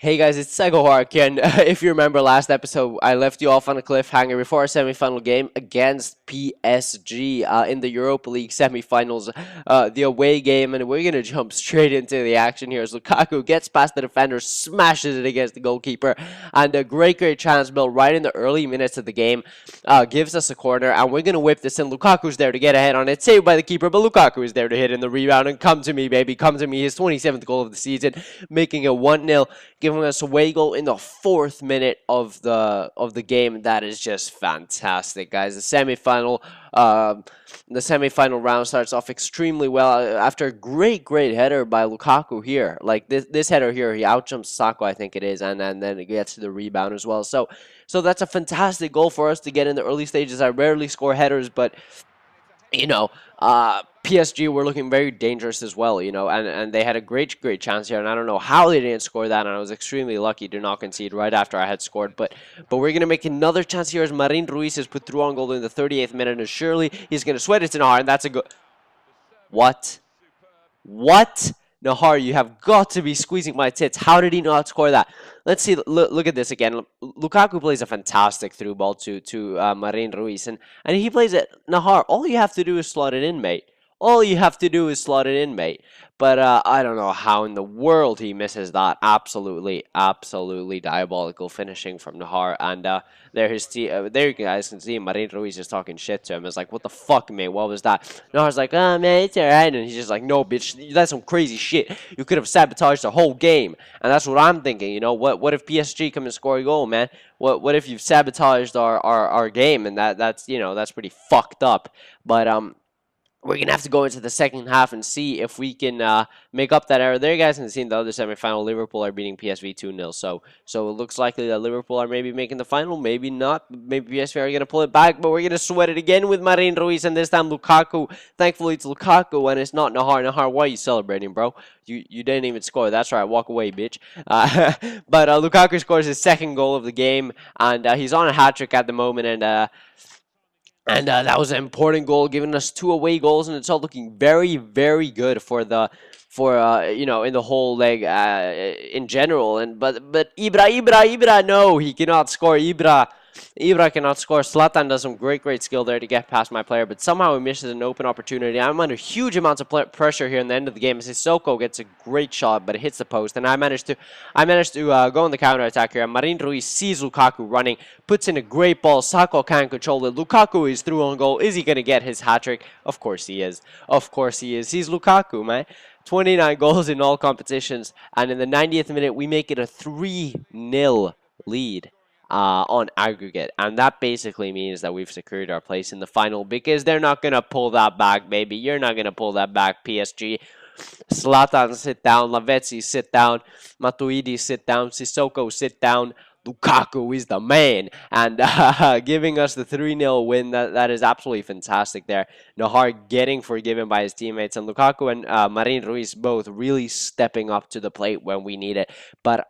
Hey guys, it's PsychoHorak, and if you remember last episode, I left you off on a cliffhanger before our semifinal game against PSG in the Europa League semifinals, the away game, and we're gonna jump straight into the action here as Lukaku gets past the defender, smashes it against the goalkeeper, and a great chance built right in the early minutes of the game gives us a corner, and we're gonna whip this in. Lukaku's there to get ahead on it, saved by the keeper, but Lukaku is there to hit in the rebound, and come to me, baby, come to me. His 27th goal of the season, making it 1-0. Giving us a away goal in the 4th minute of the game. That is just fantastic, guys. The semifinal round starts off extremely well after a great header by Lukaku here. Like this header here, he outjumps Sako, I think it is, and then it gets to the rebound as well. So that's a fantastic goal for us to get in the early stages. I rarely score headers, but you know, PSG were looking very dangerous as well, and they had a great chance here, and I don't know how they didn't score that, and I was extremely lucky to not concede right after I had scored, but we're going to make another chance here as Marin Ruiz is put through on goal in the 38th minute, and surely he's going to sweat it to Nahar, and that's a good... What? Nahar, you have got to be squeezing my tits. How did he not score that? Let's see. Look at this again. Lukaku plays a fantastic through ball to Marin Ruiz, and he plays it. Nahar, all you have to do is slot it in, mate. All you have to do is slot it in, mate. But I don't know how in the world he misses that. Absolutely diabolical finishing from Nahar. And there you guys can see Marin Ruiz is talking shit to him. It's like, what the fuck, mate? What was that? Nahar's like, oh, man, it's alright. And he's just like, no, bitch, that's some crazy shit. You could have sabotaged the whole game. And that's what I'm thinking, What if PSG come and score a goal, man? What if you've sabotaged our game? And that's pretty fucked up. But we're going to have to go into the second half and see if we can make up that error. There you guys can see in the other semifinal, Liverpool are beating PSV 2-0. So it looks likely that Liverpool are maybe making the final, maybe not. Maybe PSV are going to pull it back, but we're going to sweat it again with Marin Ruiz, and this time Lukaku. Thankfully, it's Lukaku, and it's not Nahar. Nahar, why are you celebrating, bro? You didn't even score. That's right. Walk away, bitch. But Lukaku scores his second goal of the game, and he's on a hat-trick at the moment, and that was an important goal, giving us 2 away goals, and it's all looking very good for in the whole leg in general. But Ibra, no, he cannot score. Ibra cannot score. Zlatan does some great skill there to get past my player, but somehow he misses an open opportunity. I'm under huge amounts of pressure here in the end of the game. Sissoko gets a great shot, but it hits the post, and I managed to go on the counter attack here. Marin Ruiz sees Lukaku running, puts in a great ball. Sako can't control it. Lukaku is through on goal. Is he gonna get his hat trick? Of course he is. He's Lukaku, man. 29 goals in all competitions, and in the 90th minute we make it a 3-0 lead. On aggregate, and that basically means that we've secured our place in the final, because they're not gonna pull that back, baby. You're not gonna pull that back, PSG. Zlatan, sit down. Lavezzi, sit down. Matuidi, sit down. Sissoko, sit down. Lukaku is the man, and giving us the 3-0 win. That is absolutely fantastic there. Nahar getting forgiven by his teammates, and Lukaku and Marin Ruiz both really stepping up to the plate when we need it. But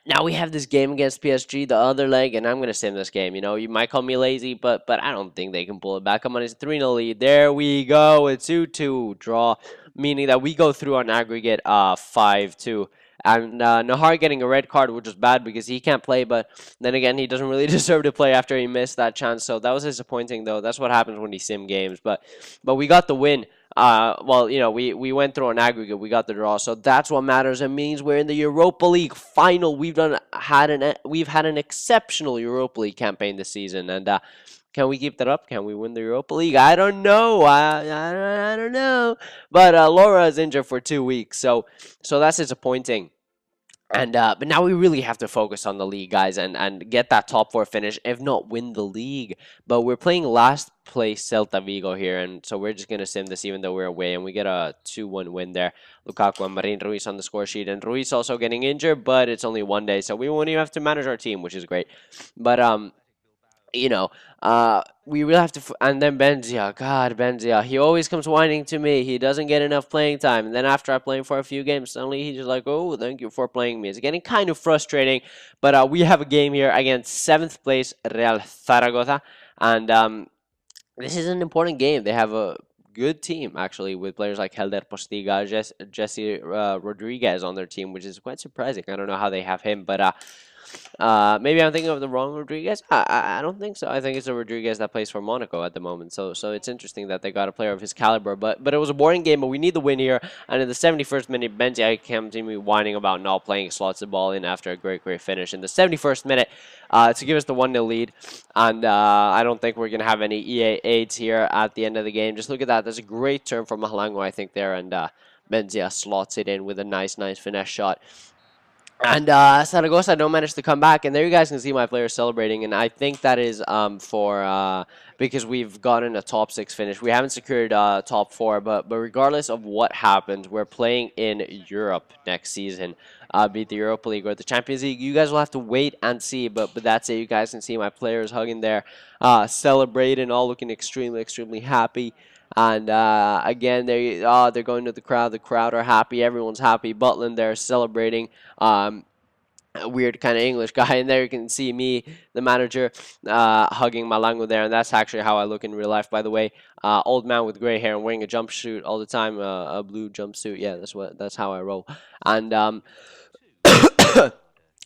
Now we have this game against PSG, the other leg, and I'm going to sim this game. You might call me lazy, but I don't think they can pull it back. Come on, it's a 3-0 lead. There we go. It's 2-2 draw, meaning that we go through on aggregate 5-2. And Nahar getting a red card, which was bad because he can't play, but then again, he doesn't really deserve to play after he missed that chance. So that was disappointing, though. That's what happens when you sim games. But we got the win. We went through an aggregate. We got the draw, so that's what matters. It means we're in the Europa League final. We've had an exceptional Europa League campaign this season, and can we keep that up? Can we win the Europa League? I don't know. I don't know. But Laura is injured for 2 weeks, so that's disappointing. And but now we really have to focus on the league, guys, and get that top 4 finish, if not win the league. But we're playing last place Celta Vigo here, and so we're just going to sim this even though we're away, and we get a 2-1 win there. Lukaku and Marin Ruiz on the score sheet, and Ruiz also getting injured, but it's only 1 day, so we won't even have to manage our team, which is great. But we really have to, and then Benzia, he always comes whining to me. He doesn't get enough playing time, and then after I play him for a few games, suddenly he's just like, oh, thank you for playing me. It's getting kind of frustrating, but we have a game here against 7th place Real Zaragoza, and this is an important game. They have a good team, actually, with players like Helder Postiga, Jesse Rodriguez on their team, which is quite surprising. I don't know how they have him, but maybe I'm thinking of the wrong Rodriguez. I don't think so. I think it's a Rodriguez that plays for Monaco at the moment. So it's interesting that they got a player of his caliber. But it was a boring game. But we need the win here. And in the 71st minute, Benzia came to me whining about not playing, slots the ball in after a great finish in the 71st minute to give us the 1-0 lead. And I don't think we're gonna have any EA aids here at the end of the game. Just look at that. There's a great turn from Mahalango, I think, there, and Benzia slots it in with a nice finesse shot. And Saragossa don't manage to come back, and there you guys can see my players celebrating, and I think that is for because we've gotten a top 6 finish. We haven't secured top 4, but regardless of what happens, we're playing in Europe next season, be it the Europa League or the Champions League. You guys will have to wait and see, but that's it. You guys can see my players hugging there, celebrating, all looking extremely happy. And again, they're going to the crowd. The crowd are happy. Everyone's happy. Butland there celebrating. A weird kind of English guy in there. You can see me, the manager, hugging Malango there, and that's actually how I look in real life, by the way. Old man with gray hair and wearing a jumpsuit all the time, a blue jumpsuit. Yeah, that's how I roll. And there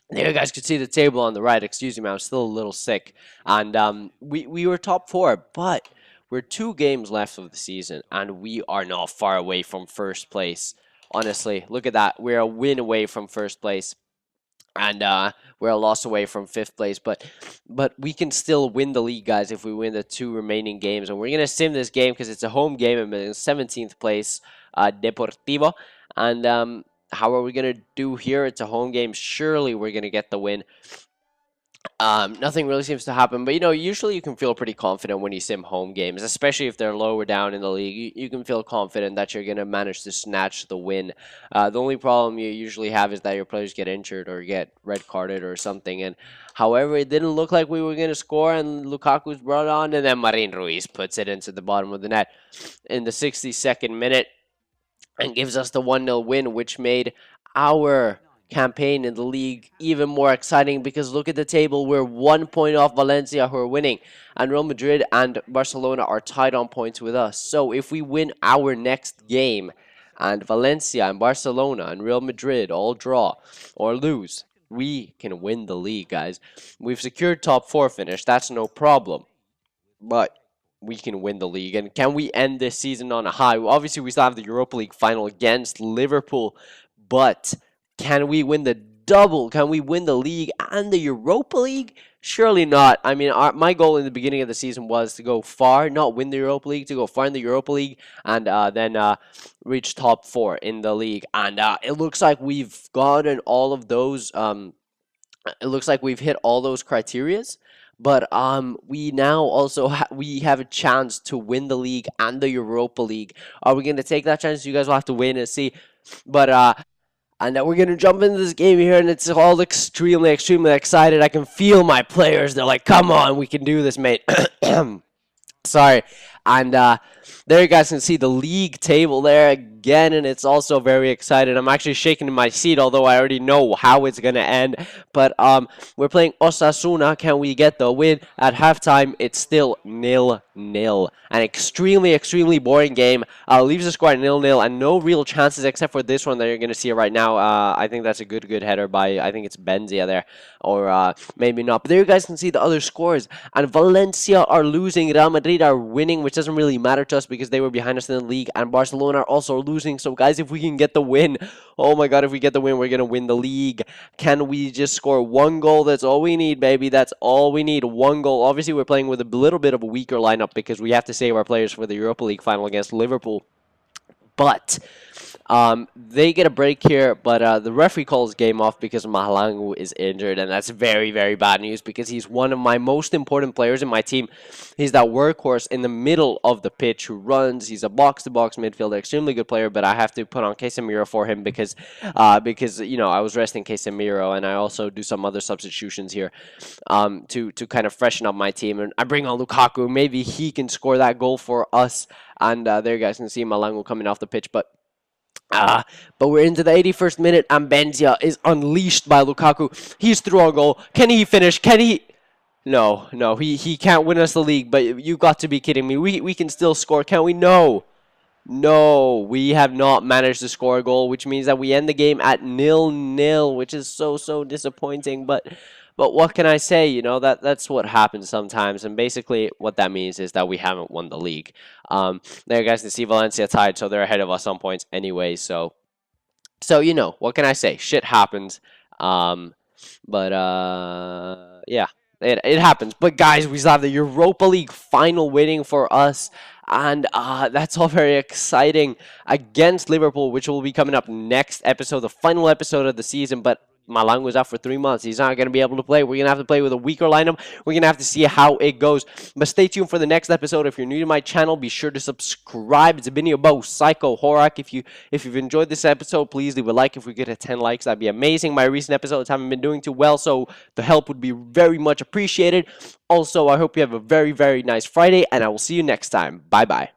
you guys can see the table on the right. Excuse me, I'm still a little sick. And we were top 4, but we're 2 games left of the season, and we are not far away from first place. Honestly, look at that. We're a win away from first place, and we're a loss away from 5th place. But we can still win the league, guys, if we win the 2 remaining games. And we're going to sim this game because it's a home game in 17th place, Deportivo. And how are we going to do here? It's a home game. Surely we're going to get the win. Nothing really seems to happen, but usually you can feel pretty confident when you sim home games, especially if they're lower down in the league. You can feel confident that you're going to manage to snatch the win. The only problem you usually have is that your players get injured or get red carded or something. And however, it didn't look like we were going to score, and Lukaku's brought on, and then Marin Ruiz puts it into the bottom of the net in the 62nd minute and gives us the 1-0 win, which made our campaign in the league even more exciting, because look at the table. We're 1 point off Valencia, who are winning, and Real Madrid and Barcelona are tied on points with us. So if we win our next game and Valencia and Barcelona and Real Madrid all draw or lose, we can win the league, guys. We've secured top 4 finish. That's no problem, but we can win the league. And can we end this season on a high? Well, obviously we still have the Europa League final against Liverpool, but can we win the double? Can we win the league and the Europa League? Surely not. I mean, my goal in the beginning of the season was to go far, not win the Europa League, to go far in the Europa League, and then reach top 4 in the league. And it looks like we've gotten all of those. It looks like we've hit all those criterias. But we now also we have a chance to win the league and the Europa League. Are we going to take that chance? You guys will have to wait and see. But and we're going to jump into this game here, and it's all extremely excited. I can feel my players. They're like, come on, we can do this, mate. Sorry. And there you guys can see the league table there again, and it's also very excited. I'm actually shaking in my seat, although I already know how it's going to end. But we're playing Osasuna. Can we get the win? At halftime, it's still 0-0. An extremely boring game. Leaves the score at 0-0, and no real chances except for this one that you're going to see right now. I think that's a good header by, I think it's Benzia there, or maybe not. But there you guys can see the other scores. And Valencia are losing. Real Madrid are winning, which doesn't really matter to us because they were behind us in the league, and Barcelona are also losing. So guys, if we can get the win, oh my god, if we get the win, we're gonna win the league. Can we just score 1 goal? That's all we need, baby. That's all we need. 1 goal. Obviously, we're playing with a little bit of a weaker lineup because we have to save our players for the Europa League final against Liverpool. But they get a break here, but the referee calls game off because Mahalango is injured, and that's very bad news because he's one of my most important players in my team. He's that workhorse in the middle of the pitch who runs. He's a box-to-box midfielder, extremely good player, but I have to put on Casemiro for him because I was resting Casemiro, and I also do some other substitutions here to kind of freshen up my team. And I bring on Lukaku. Maybe he can score that goal for us. And there you guys can see Malango coming off the pitch, but we're into the 81st minute, and Benzia is unleashed by Lukaku. He's through a goal. Can he finish? Can he? No, he can't win us the league, but you got to be kidding me. We can still score, can't we? No. No, we have not managed to score a goal, which means that we end the game at 0-0, which is so disappointing. But what can I say? You know, that's what happens sometimes. And basically, what that means is that we haven't won the league. There, guys, can see Valencia tied, so they're ahead of us on points anyway. So you know, what can I say? Shit happens. Um, but yeah, it happens. But guys, we still have the Europa League final waiting for us, and that's all very exciting against Liverpool, which will be coming up next episode, the final episode of the season. But Malang was out for 3 months. He's not going to be able to play. We're going to have to play with a weaker lineup. We're going to have to see how it goes. But stay tuned for the next episode. If you're new to my channel, be sure to subscribe. It's been your boy, PsychoHorak. If you've enjoyed this episode, please leave a like. If we get to 10 likes, that'd be amazing. My recent episodes haven't been doing too well, so the help would be very much appreciated. Also, I hope you have a very nice Friday, and I will see you next time. Bye-bye.